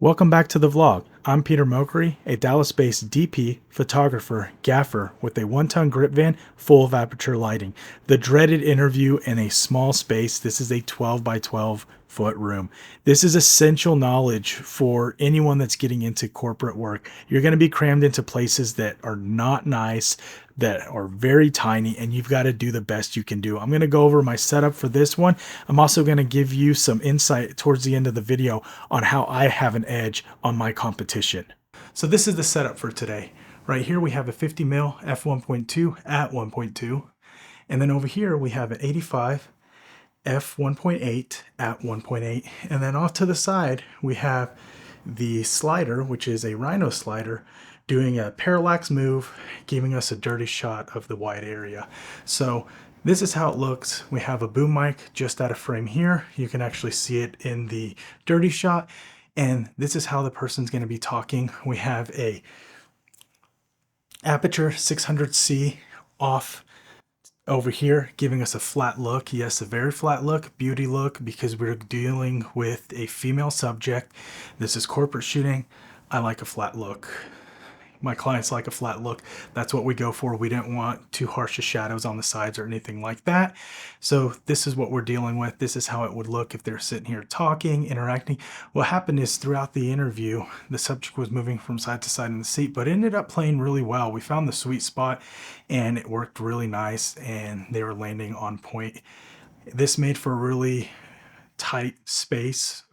Welcome back to the vlog. I'm Piotr Mokry, a Dallas-based DP, photographer, gaffer with a 1-ton grip van full of Aputure Lighting. The dreaded interview in a small space. This is a 12 by 12 foot room. This is essential knowledge for anyone that's getting into corporate work. You're going to be crammed into places that are not nice, that are very tiny, and you've got to do the best you can do. I'm going to go over my setup for this one. I'm also going to give you some insight towards the end of the video on how I have an edge on my competition. So this is the setup for today. Right here we have a 50 mil f1.2 at 1.2, and then over here we have an 85 f1.8 at 1.8, and then off to the side we have the slider, which is a Rhino slider, doing a parallax move, giving us a dirty shot of the wide area. So this is how it looks. We have a boom mic just out of frame here. You can actually see it in the dirty shot. And this is how the person's going to be talking. We have a Aputure 600C off over here, giving us a flat look. Yes, a very flat look, beauty look, because we're dealing with a female subject. This is corporate shooting. I like a flat look. My clients like a flat look. That's what we go for. We didn't want too harsh of shadows on the sides or anything like that. So this is what we're dealing with. This is how it would look if they're sitting here talking, interacting. What happened is throughout the interview, the subject was moving from side to side in the seat, but it ended up playing really well. We found the sweet spot and it worked really nice, and they were landing on point. This made for a really tight space.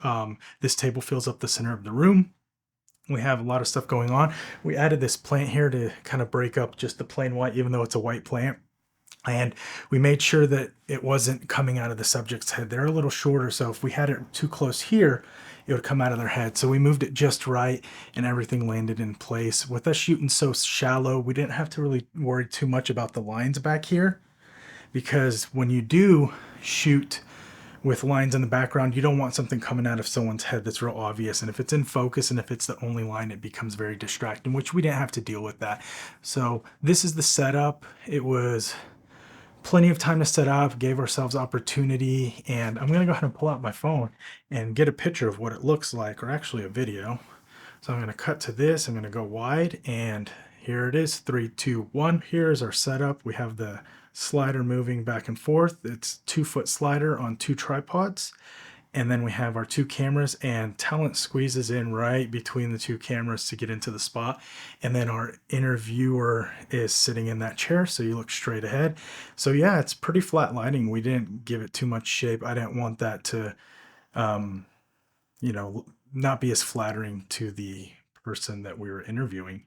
This table fills up the center of the room. We have a lot of stuff going on. We added this plant here to kind of break up just the plain white, even though it's a white plant. And we made sure that it wasn't coming out of the subject's head. They're a little shorter, so if we had it too close here, it would come out of their head. So we moved it just right, and everything landed in place. With us shooting so shallow, we didn't have to really worry too much about the lines back here, because when you do shoot with lines in the background, you don't want something coming out of someone's head that's real obvious. And if it's in focus and if it's the only line, it becomes very distracting, which we didn't have to deal with that. So this is the setup. It was plenty of time to set up, gave ourselves opportunity. And I'm gonna go ahead and pull out my phone and get a picture of what it looks like, or actually a video. So I'm gonna cut to this, I'm gonna go wide, and here it is, 3, 2, 1. Here's our setup. We have the slider moving back and forth. It's 2-foot slider on 2 tripods. And then we have our 2 cameras, and talent squeezes in right between the 2 cameras to get into the spot. And then our interviewer is sitting in that chair, so you look straight ahead. So yeah, it's pretty flat lighting. We didn't give it too much shape. I didn't want that to, not be as flattering to the person that we were interviewing.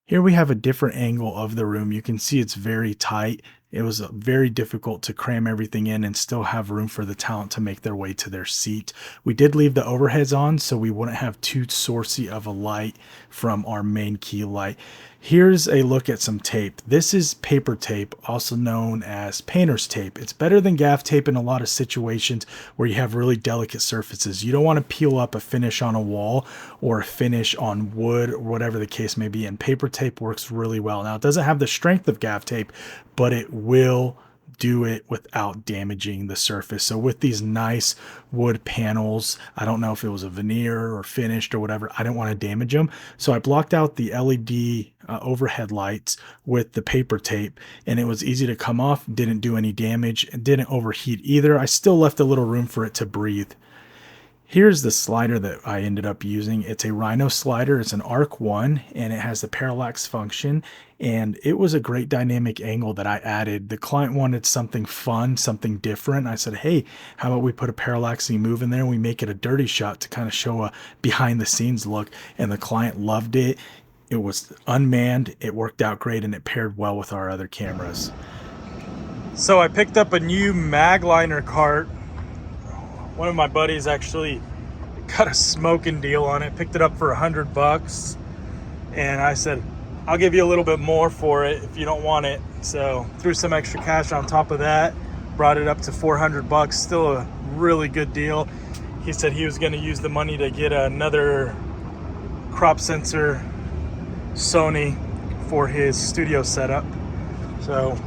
Here we have a different angle of the room. You can see it's very tight. It was very difficult to cram everything in and still have room for the talent to make their way to their seat. We did leave the overheads on so we wouldn't have too sourcey of a light from our main key light. Here's a look at some tape. This is paper tape, also known as painter's tape. It's better than gaff tape in a lot of situations where you have really delicate surfaces. You don't want to peel up a finish on a wall or a finish on wood or whatever the case may be, and paper tape works really well. Now, it doesn't have the strength of gaff tape, but it will do it without damaging the surface. So with these nice wood panels, I don't know if it was a veneer or finished or whatever, I didn't want to damage them. So I blocked out the LED overhead lights with the paper tape, and it was easy to come off, didn't do any damage, and didn't overheat either. I still left a little room for it to breathe. Here's the slider that I ended up using. It's a Rhino slider. It's an Arc 1, and it has the parallax function, and it was a great dynamic angle that I added. The client wanted something fun, something different. I said, hey, how about we put a parallaxing move in there and we make it a dirty shot to kind of show a behind the scenes look, and the client loved it. It was unmanned, it worked out great, and it paired well with our other cameras. So I picked up a new mag liner cart. One of my buddies actually got a smoking deal on it, picked it up for $100, and I said, I'll give you a little bit more for it if you don't want it. So threw some extra cash on top of that, brought it up to $400, still a really good deal. He said he was going to use the money to get another crop sensor Sony for his studio setup. So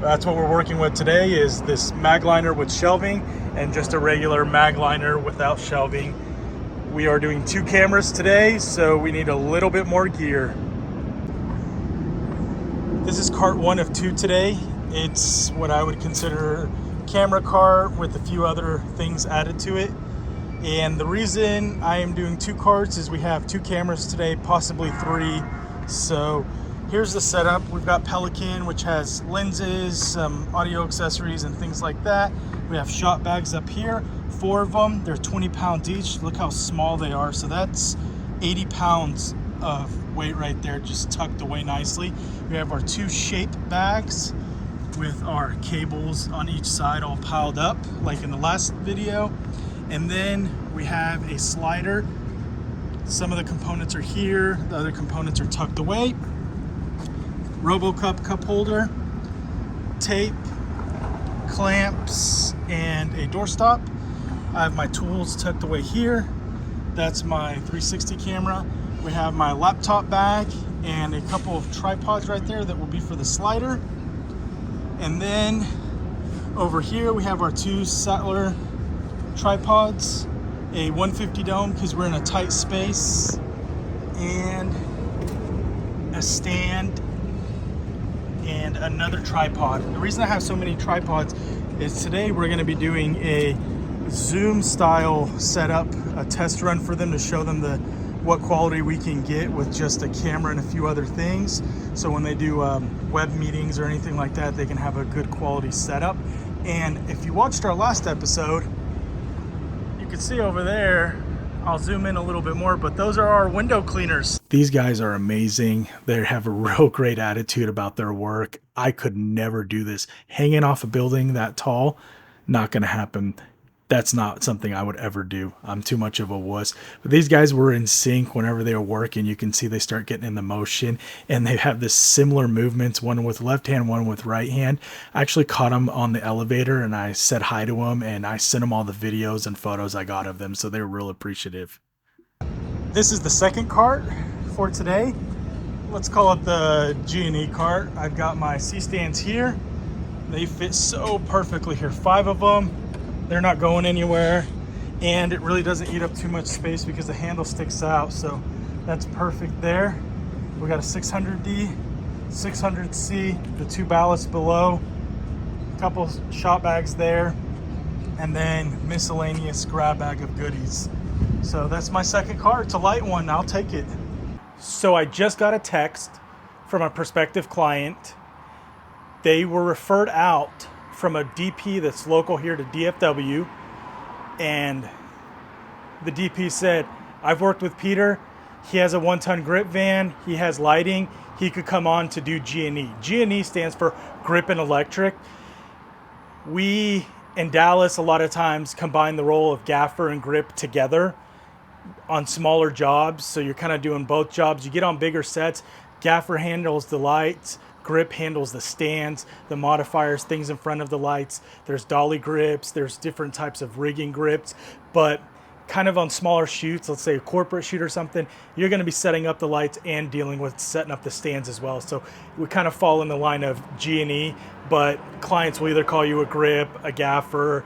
that's what we're working with today, is this mag liner with shelving and just a regular mag liner without shelving. We are doing 2 cameras today, so we need a little bit more gear. This is cart 1 of 2 today. It's what I would consider camera cart with a few other things added to it. And the reason I am doing 2 carts is we have 2 cameras today, possibly 3. So here's the setup. We've got Pelican, which has lenses, some audio accessories and things like that. We have shot bags up here, 4 of them. They're 20 pounds each. Look how small they are. So that's 80 pounds of weight right there, just tucked away nicely. We have our 2 shape bags with our cables on each side all piled up like in the last video. And then we have a slider. Some of the components are here, the other components are tucked away. RoboCup cup holder, tape, clamps, and a doorstop. I have my tools tucked away here. That's my 360 camera. We have my laptop bag and a couple of tripods right there that will be for the slider. And then over here we have our 2 Sattler tripods, a 150 dome because we're in a tight space, and a stand and another tripod. The reason I have so many tripods is today we're going to be doing a Zoom style setup, a test run for them to show them what quality we can get with just a camera and a few other things. So when they do web meetings or anything like that, they can have a good quality setup. And if you watched our last episode, you can see over there, I'll zoom in a little bit more, but those are our window cleaners. These guys are amazing. They have a real great attitude about their work. I could never do this. Hanging off a building that tall, not gonna happen. That's not something I would ever do. I'm too much of a wuss. But these guys were in sync whenever they were working. You can see they start getting in the motion, and they have this similar movements, one with left hand, one with right hand. I actually caught them on the elevator, and I said hi to them, and I sent them all the videos and photos I got of them, so they were real appreciative. This is the second cart for today. Let's call it the G&E cart. I've got my C-stands here. They fit so perfectly here. 5 of them. They're not going anywhere, and it really doesn't eat up too much space because the handle sticks out, so that's perfect there. We got a 600D, 600C, the 2 ballasts below, a couple shot bags there, and then miscellaneous grab bag of goodies. So that's my second cart. It's a light one. I'll take it. So I just got a text from a prospective client. They were referred out from a DP that's local here to DFW, and the DP said, I've worked with Peter. He has a 1-ton grip van. He has lighting. He could come on to do G&E. G&E stands for grip and electric. We in Dallas a lot of times combine the role of gaffer and grip together on smaller jobs. So you're kind of doing both jobs. You get on bigger sets, gaffer handles the lights, grip handles the stands, the modifiers, things in front of the lights. There's dolly grips, there's different types of rigging grips, but kind of on smaller shoots, let's say a corporate shoot or something, you're going to be setting up the lights and dealing with setting up the stands as well. So we kind of fall in the line of G&E, but clients will either call you a grip, a gaffer.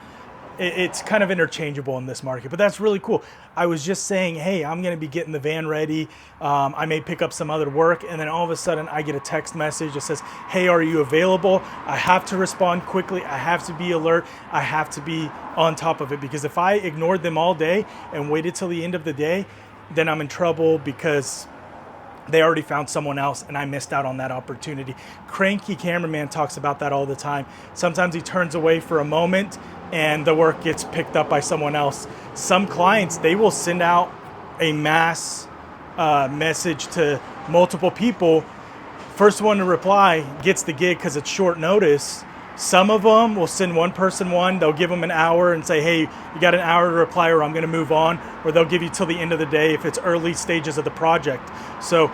It's kind of interchangeable in this market, but that's really cool. I was just saying, hey, I'm going to be getting the van ready. I may pick up some other work, and then all of a sudden I get a text message that says, hey, are you available? I have to respond quickly. I have to be alert. I have to be on top of it, because if I ignored them all day and waited till the end of the day, then I'm in trouble because they already found someone else and I missed out on that opportunity. Cranky cameraman talks about that all the time. Sometimes he turns away for a moment and the work gets picked up by someone else. Some clients, they will send out a mass message to multiple people. First one to reply gets the gig because it's short notice. Some of them will send one person one. They'll give them an hour and say, hey, you got an hour to reply or I'm going to move on. Or they'll give you till the end of the day if it's early stages of the project. So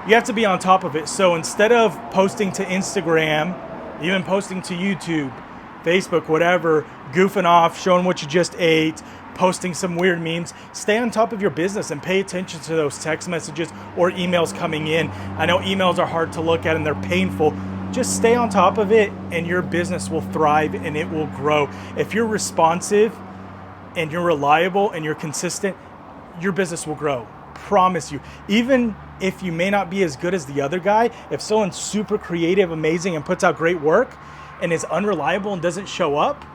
you have to be on top of it. So instead of posting to Instagram, even posting to YouTube, Facebook, whatever, goofing off, showing what you just ate, posting some weird memes, stay on top of your business and pay attention to those text messages or emails coming in. I know emails are hard to look at and they're painful. Just stay on top of it and your business will thrive and it will grow. If you're responsive and you're reliable and you're consistent, your business will grow. Promise you. Even if you may not be as good as the other guy, if someone's super creative, amazing, and puts out great work and is unreliable and doesn't show up,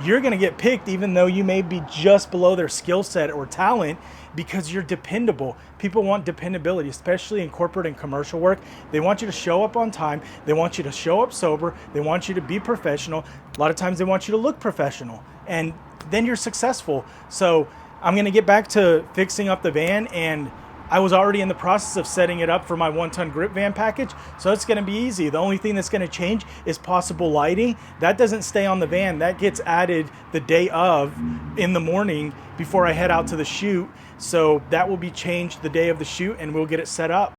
you're going to get picked even though you may be just below their skill set or talent, because you're dependable. People want dependability, especially in corporate and commercial work. They want you to show up on time. They want you to show up sober. They want you to be professional. A lot of times they want you to look professional, and then you're successful. So I'm going to get back to fixing up the van, and I was already in the process of setting it up for my 1-ton grip van package, so it's going to be easy. The only thing that's going to change is possible lighting. That doesn't stay on the van. That gets added the day of in the morning before I head out to the shoot. So that will be changed the day of the shoot, and we'll get it set up.